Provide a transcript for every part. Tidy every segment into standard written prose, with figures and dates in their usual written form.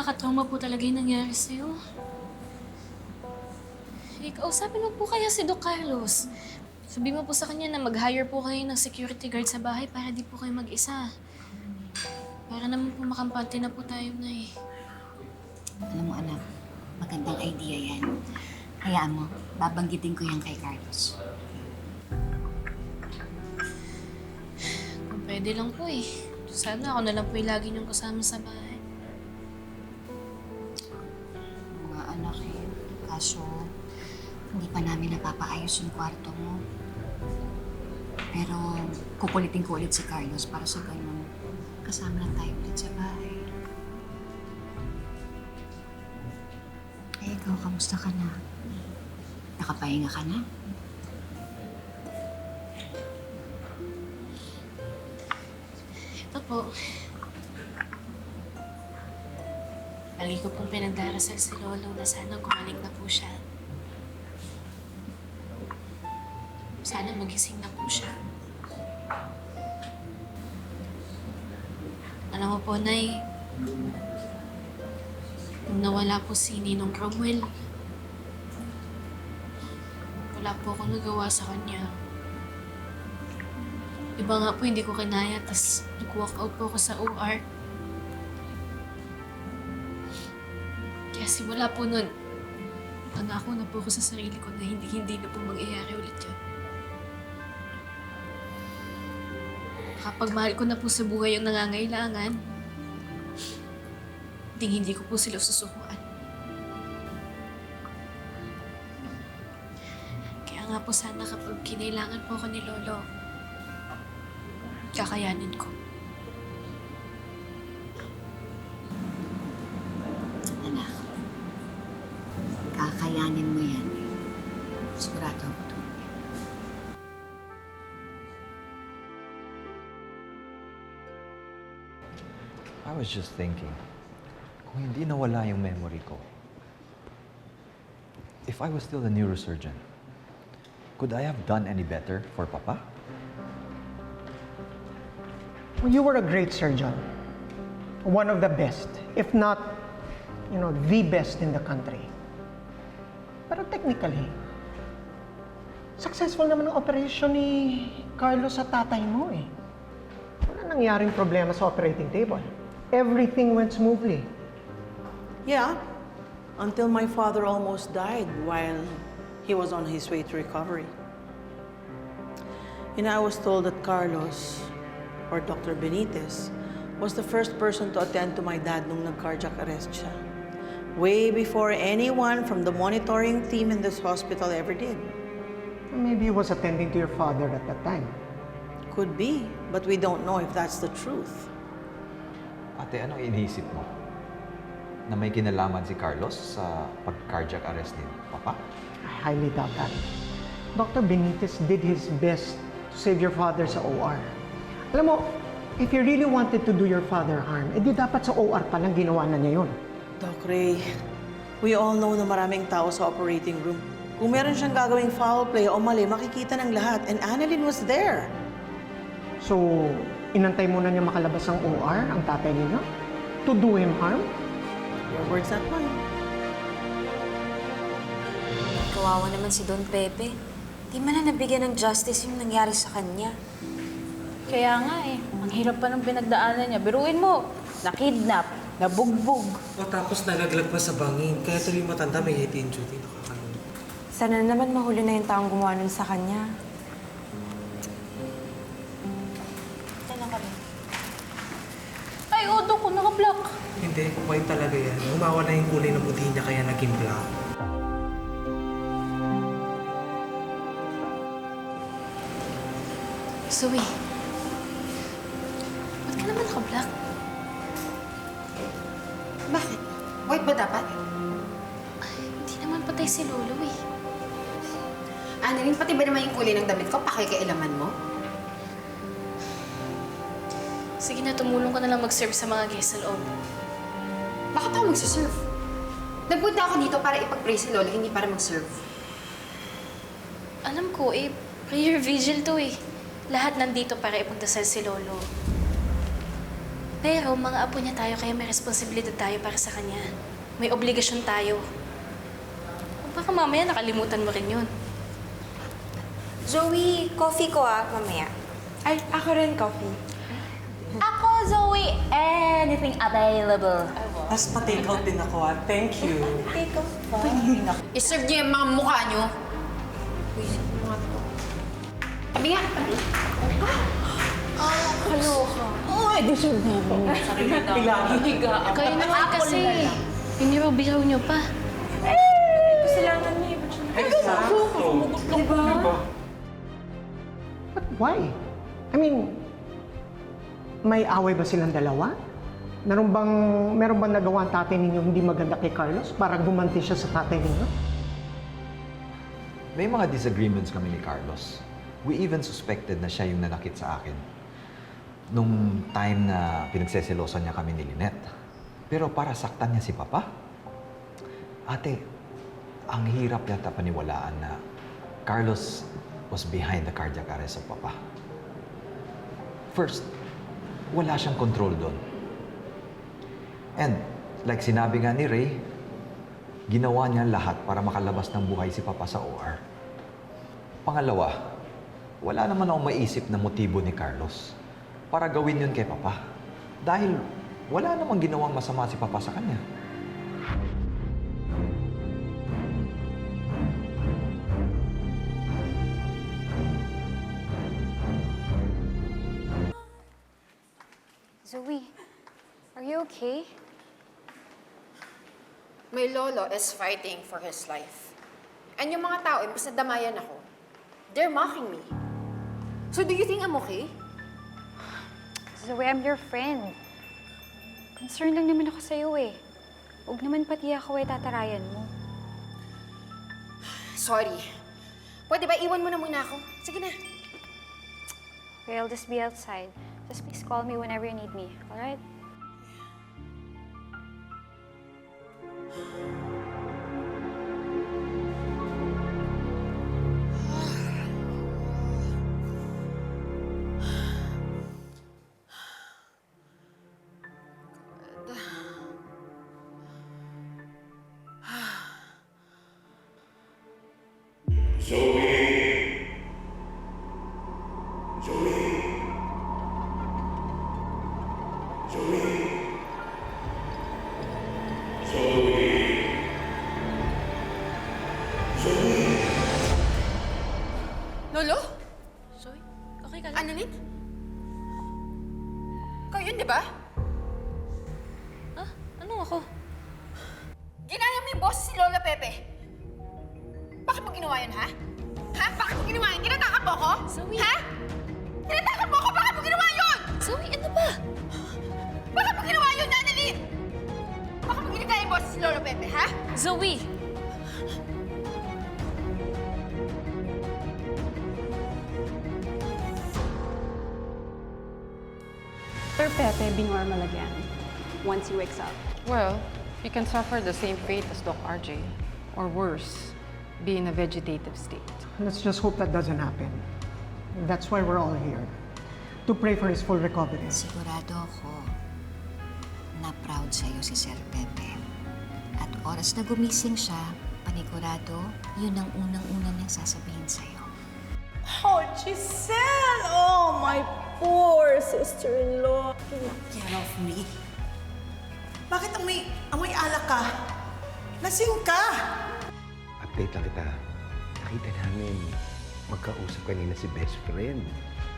nakakatrauma po talaga yung nangyari sa'yo. Kausapin mo po kaya si Doc Carlos. Sabi mo po sa kanya na mag-hire po kayo ng security guard sa bahay para di po kayo mag-isa. Para naman po makampante na po tayo na eh. Alam mo anak, magandang idea yan. Hayaan mo, babanggitin ko yan kay Carlos. Kung pwede lang po eh. Sana ako na lang po yung lagi niyong kasama sa bahay. Mga anak eh, kaso hindi pa namin napapaayos yung kwarto mo. Pero kukulitin ko ulit si Carlos para sa ganun kasama na tayo ulit sa bahay. Eh, ikaw, kamusta ka na? Nakapahinga ka na? Ito po. Lagi ko pong pinagdarasal si Lolo na sana gumaling na po siya. Sana magising na po siya. Alam mo po, Nay, nung nawala po si Ninong Cromwell, wala po akong nagawa sa kanya. Iba nga po, hindi ko kinaya, tas nag-walk out po ako sa OR. Kaya simula po nun, nangako na po ako sa sarili ko na hindi na po mangyayari ulit yun. Kapag mahal ko na po sa buhay yung nangangailangan, hindi ko po sila susukuan. Kaya nga po sana kapag kinailangan po ako ni Lolo, kakayanin ko. Anak, kakayanin mo yan. Sigurado ako doon. I was just thinking, kung hindi nawala yung memory ko, if I was still a neurosurgeon, could I have done any better for Papa? Well, you were a great surgeon. One of the best, if not, the best in the country. Pero technically, successful naman ang operation ni Carlos sa tatay mo eh. Wala nangyaring problema sa operating table. Everything went smoothly. Yeah, until my father almost died while he was on his way to recovery. I was told that Carlos, or Dr. Benitez, was the first person to attend to my dad nung nag-cardiac arrest siya. Way before anyone from the monitoring team in this hospital ever did. Maybe he was attending to your father at that time. Could be, but we don't know if that's the truth. Ate, anong iniisip mo? Na may kinalaman si Carlos sa pag-cardiac arrest ni Papa? I highly doubt that. Dr. Benitez did his best to save your father sa OR. Alam mo, if you really wanted to do your father harm, edi dapat sa OR pa lang ginawa na niya yun. Doc Ray, we all know na maraming tao sa operating room. Kung meron siyang gagawing foul play o mali, makikita ng lahat. And Annalyn was there. So, inantay muna niya makalabas ang OR, ang tatay niya, to do him harm? Your words, not mine. Kawawa naman si Don Pepe. Di man na nabigyan ng justice yung nangyari sa kanya. Kaya nga eh, ang hirap pa ng pinagdaanan niya. Biruin mo, nakidnap, nabugbog. O tapos nalaglag pa sa bangin. Kaya tuloy matanda may head injury. Nakakalungkot. Sana naman mahuli na yung taong gumawa nun sa kanya. Ay, odo ko, naka-block. Hindi, white talaga yan. Umawa na yung kulay ng buti niya kaya naging black. Zoe, ba't ka naman naka-black? Bakit? White ba dapat? Hindi naman patay si Lolo eh. Annalyn, pati ba naman yung kulay ng damit ko? Pakikialaman mo? Sige na, tumulong ka na lang mag-serve sa mga guests sa loob. Bakit ako magsaserve? Nagpunta ako dito para ipag-pray si Lola, hindi para mag-serve. Alam ko eh, prayer vigil to eh. Lahat nandito para ipagdasal si Lolo. Pero mga apo niya tayo, kaya may responsibilidad tayo para sa kanya. May obligasyon tayo. Baka mamaya nakalimutan mo rin yun. Zoe, coffee ko mamaya. Ay, ako rin coffee. Ako, Zoe, anything available. Tapos pa-take out din ako Thank you. I-serve niyo yung mga mukha niyo. Tabi nga, tabi. Kaloka. Ay, deserve mo. Kayo naman kasi. Biniro-biro niyo pa. Kasalanan niya. But why? I mean, may away ba silang dalawa? Meron bang nagawa ang tatay ninyo hindi maganda kay Carlos para gumanti siya sa tatay ninyo? May mga disagreements kami ni Carlos. We even suspected na siya yung nanakit sa akin nung time na pinagseselosan niya kami ni Lynette. Pero para saktan niya si Papa? Ate, ang hirap yata paniwalaan na Carlos was behind the cardiac arrest of Papa. First, wala siyang control doon. And like sinabi nga ni Ray, ginawa niya lahat para makalabas ng buhay si Papa sa OR. Pangalawa, wala naman akong maisip na motibo ni Carlos para gawin yun kay Papa. Dahil wala namang ginawang masama si Papa sa kanya. Zoe, are you okay? My lolo is fighting for his life. And yung mga tao, imbes na damayan ako, they're mocking me. So do you think I'm okay? Zoe, I'm your friend. Concerned lang naman ako sa'yo eh. Huwag naman pati ako tatarayan mo. Sorry. Pwede ba iwan mo na muna ako? Sige na. Okay, I'll just be outside. Just please call me whenever you need me, alright? Lolo? Zoe, okay ka lang? Annalyn? Ikaw yun, di ba? Ah, ano ako? Ginaya mo yung boss si Lola Pepe. Bakit mo ginawa yun, ha? Ha? Bakit mo ginawa yun? Tinatakap mo ako? Zoe. Ha? Tinatakap mo ako? Bakit mo ginawa yun? Zoe, ano ba? Bakit mo ginawa yun, Annalyn? Bakit mo ginagaya yung boss si Lola Pepe, ha? Zoe! Sir Pepe being normal again once he wakes up. Well, you can suffer the same fate as Doc RJ, or worse, be in a vegetative state. Let's just hope that doesn't happen. That's why we're all here. To pray for his full recovery. Sigurado ako na proud sa'yo si Sir Pepe. At oras na gumising siya, panigurado, yun ang unang-una niyang sasabihin sa'yo. Oh, Giselle! Oh, my poor sister-in-law. Get off me. Bakit amoy alak ka? Lasing ka! Update lang kita. Nakita namin magkausap kanina si best friend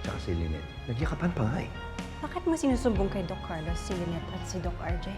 tsaka si Lynette. Nagyakapan pa nga eh. Bakit mo sinusumbong kay Doc Carlos si Lynette at si Doc RJ?